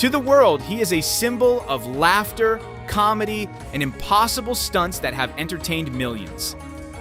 To the world, he is a symbol of laughter, comedy, and impossible stunts that have entertained millions.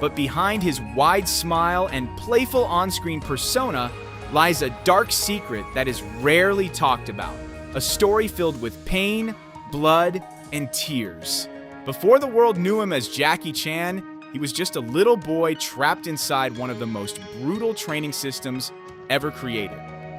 But behind his wide smile and playful on-screen persona lies a dark secret that is rarely talked about. A story filled with pain, blood, and tears. Before the world knew him as Jackie Chan, he was just a little boy trapped inside one of the most brutal training systems ever created.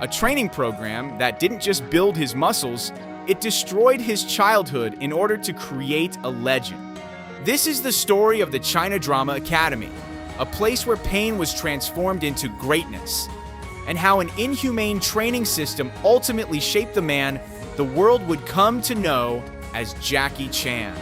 A training program that didn't just build his muscles, it destroyed his childhood in order to create a legend. This is the story of the China Drama Academy, a place where pain was transformed into greatness, and how an inhumane training system ultimately shaped the man the world would come to know as Jackie Chan.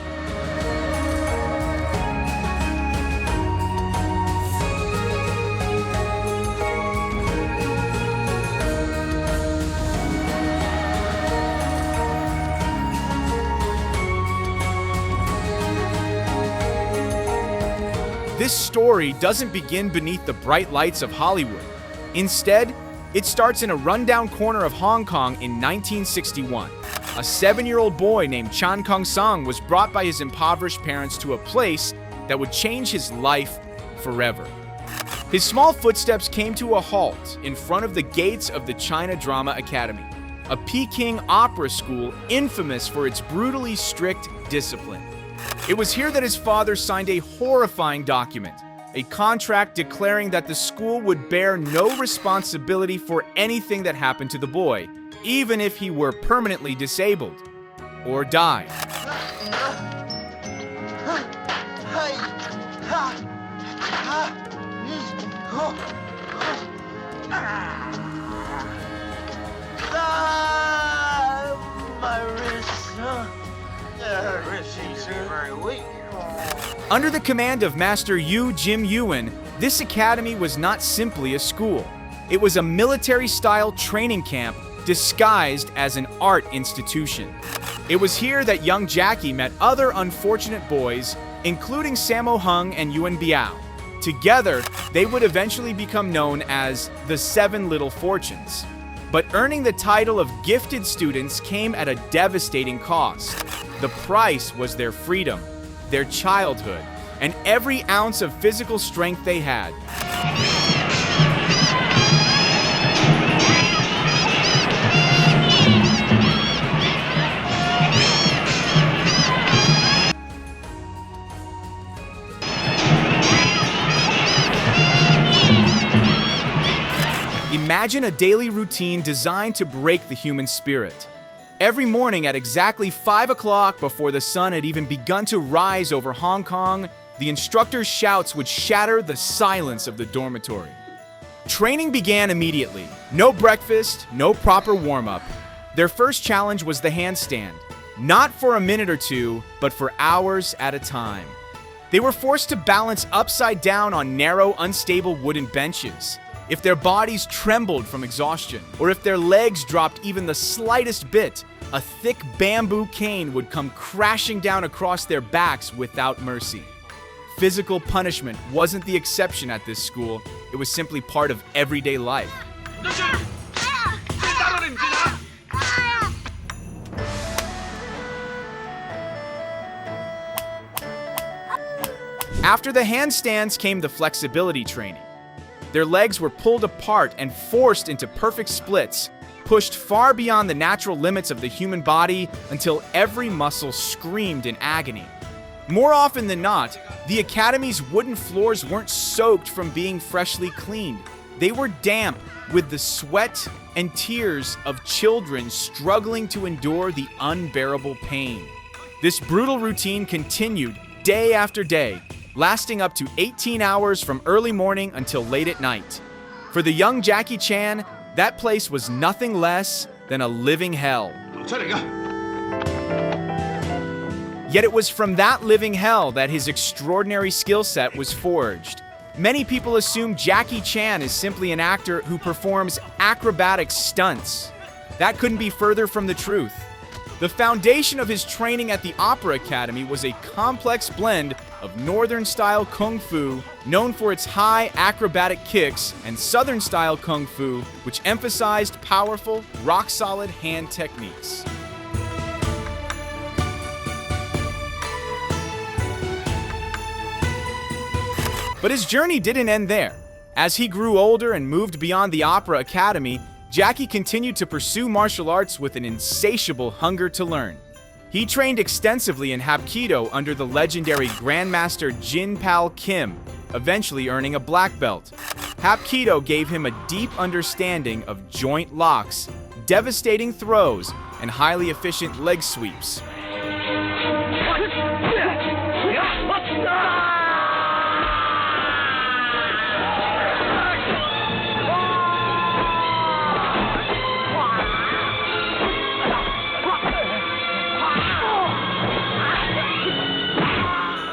This story doesn't begin beneath the bright lights of Hollywood. Instead, it starts in a rundown corner of Hong Kong in 1961. A 7-year-old boy named Chan Kong-sung was brought by his impoverished parents to a place that would change his life forever. His small footsteps came to a halt in front of the gates of the China Drama Academy, a Peking opera school infamous for its brutally strict discipline. It was here that his father signed a horrifying document, a contract declaring that the school would bear no responsibility for anything that happened to the boy, even if he were permanently disabled or died. My wrist. Wrist seems very weak. Under the command of Master Yu Jim Yuan, this academy was not simply a school. It was a military-style training camp disguised as an art institution. It was here that young Jackie met other unfortunate boys, including Sammo Hung and Yuan Biao. Together, they would eventually become known as the Seven Little Fortunes. But earning the title of gifted students came at a devastating cost. The price was their freedom, their childhood, and every ounce of physical strength they had. Imagine a daily routine designed to break the human spirit. Every morning at exactly 5 o'clock, before the sun had even begun to rise over Hong Kong, the instructor's shouts would shatter the silence of the dormitory. Training began immediately. No breakfast, no proper warm-up. Their first challenge was the handstand. Not for a minute or two, but for hours at a time. They were forced to balance upside down on narrow, unstable wooden benches. If their bodies trembled from exhaustion, or if their legs dropped even the slightest bit, a thick bamboo cane would come crashing down across their backs without mercy. Physical punishment wasn't the exception at this school, it was simply part of everyday life. After the handstands came the flexibility training. Their legs were pulled apart and forced into perfect splits, pushed far beyond the natural limits of the human body until every muscle screamed in agony. More often than not, the academy's wooden floors weren't soaked from being freshly cleaned. They were damp with the sweat and tears of children struggling to endure the unbearable pain. This brutal routine continued day after day, lasting up to 18 hours from early morning until late at night. For the young Jackie Chan, that place was nothing less than a living hell. Yet it was from that living hell that his extraordinary skill set was forged. Many people assume Jackie Chan is simply an actor who performs acrobatic stunts. That couldn't be further from the truth. The foundation of his training at the Opera Academy was a complex blend of Northern-style Kung Fu, known for its high acrobatic kicks, and Southern-style Kung Fu, which emphasized powerful, rock-solid hand techniques. But his journey didn't end there. As he grew older and moved beyond the Opera Academy, Jackie continued to pursue martial arts with an insatiable hunger to learn. He trained extensively in Hapkido under the legendary Grandmaster Jin Pal Kim, eventually earning a black belt. Hapkido gave him a deep understanding of joint locks, devastating throws, and highly efficient leg sweeps.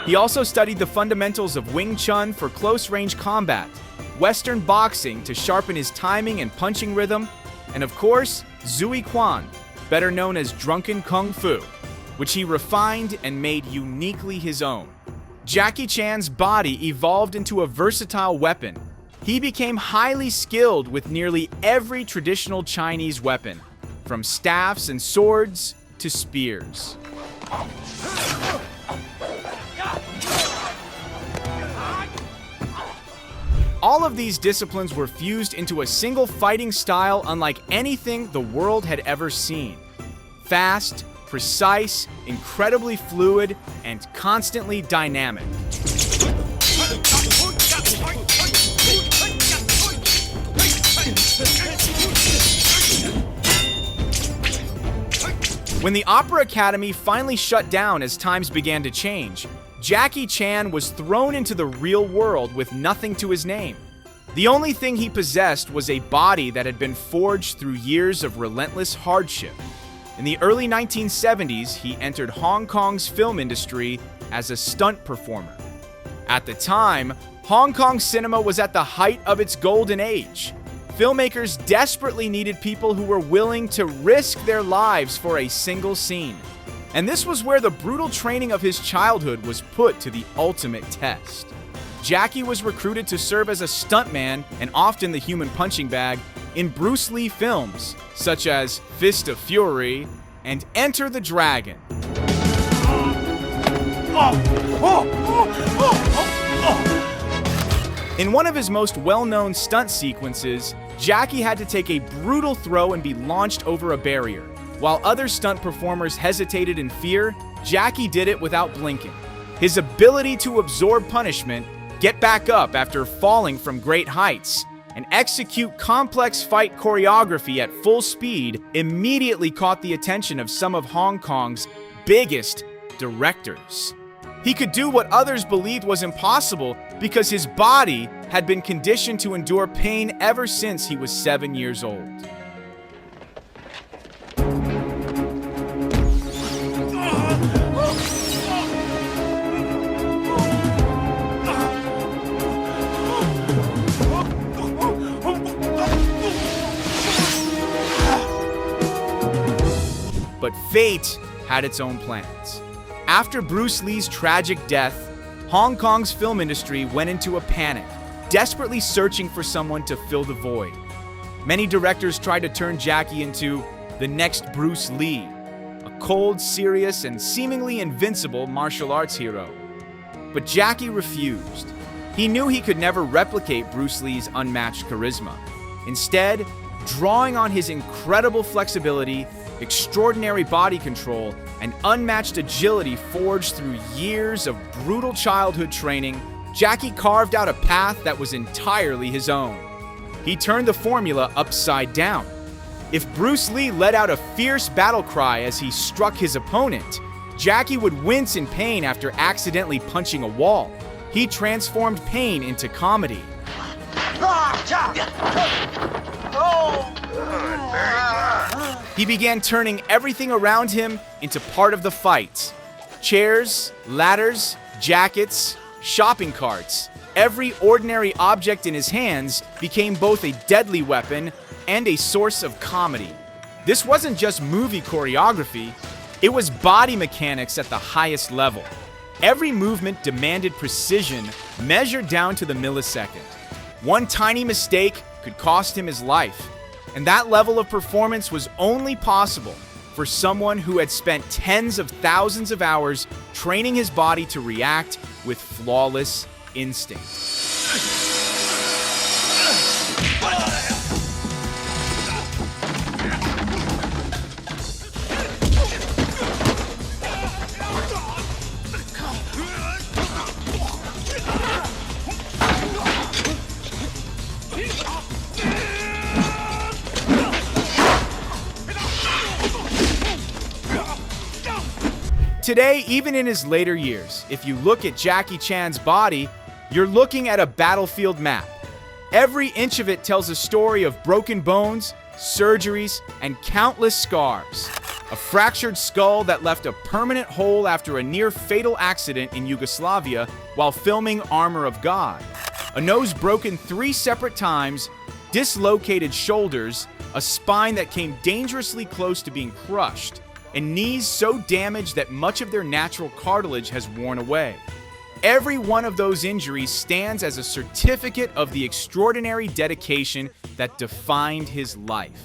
He also studied the fundamentals of Wing Chun for close-range combat, Western boxing to sharpen his timing and punching rhythm, and of course, Zui Quan, better known as Drunken Kung Fu, which he refined and made uniquely his own. Jackie Chan's body evolved into a versatile weapon. He became highly skilled with nearly every traditional Chinese weapon, from staffs and swords to spears. All of these disciplines were fused into a single fighting style unlike anything the world had ever seen. Fast, precise, incredibly fluid, and constantly dynamic. When the Opera Academy finally shut down as times began to change, Jackie Chan was thrown into the real world with nothing to his name. The only thing he possessed was a body that had been forged through years of relentless hardship. In the early 1970s, he entered Hong Kong's film industry as a stunt performer. At the time, Hong Kong cinema was at the height of its golden age. Filmmakers desperately needed people who were willing to risk their lives for a single scene. And this was where the brutal training of his childhood was put to the ultimate test. Jackie was recruited to serve as a stuntman, and often the human punching bag, in Bruce Lee films, such as Fist of Fury and Enter the Dragon. In one of his most well-known stunt sequences, Jackie had to take a brutal throw and be launched over a barrier. While other stunt performers hesitated in fear, Jackie did it without blinking. His ability to absorb punishment, get back up after falling from great heights, and execute complex fight choreography at full speed immediately caught the attention of some of Hong Kong's biggest directors. He could do what others believed was impossible because his body had been conditioned to endure pain ever since he was 7 years old. But fate had its own plans. After Bruce Lee's tragic death, Hong Kong's film industry went into a panic, desperately searching for someone to fill the void. Many directors tried to turn Jackie into the next Bruce Lee, a cold, serious, and seemingly invincible martial arts hero. But Jackie refused. He knew he could never replicate Bruce Lee's unmatched charisma. Instead, drawing on his incredible flexibility, extraordinary body control, and unmatched agility forged through years of brutal childhood training, Jackie carved out a path that was entirely his own. He turned the formula upside down. If Bruce Lee let out a fierce battle cry as he struck his opponent, Jackie would wince in pain after accidentally punching a wall. He transformed pain into comedy. He began turning everything around him into part of the fight. Chairs, ladders, jackets, shopping carts. Every ordinary object in his hands became both a deadly weapon and a source of comedy. This wasn't just movie choreography, it was body mechanics at the highest level. Every movement demanded precision, measured down to the millisecond. One tiny mistake could cost him his life, and that level of performance was only possible for someone who had spent tens of thousands of hours training his body to react with flawless instinct. Today, even in his later years, if you look at Jackie Chan's body, you're looking at a battlefield map. Every inch of it tells a story of broken bones, surgeries, and countless scars. A fractured skull that left a permanent hole after a near-fatal accident in Yugoslavia while filming Armor of God. A nose broken 3 separate times, dislocated shoulders, a spine that came dangerously close to being crushed, and knees so damaged that much of their natural cartilage has worn away. Every one of those injuries stands as a certificate of the extraordinary dedication that defined his life.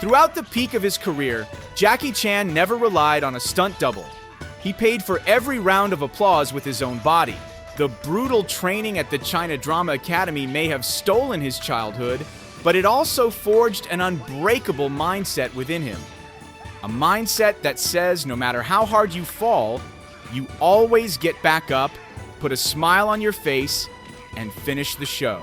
Throughout the peak of his career, Jackie Chan never relied on a stunt double. He paid for every round of applause with his own body. The brutal training at the China Drama Academy may have stolen his childhood, but it also forged an unbreakable mindset within him. A mindset that says no matter how hard you fall, you always get back up, put a smile on your face, and finish the show.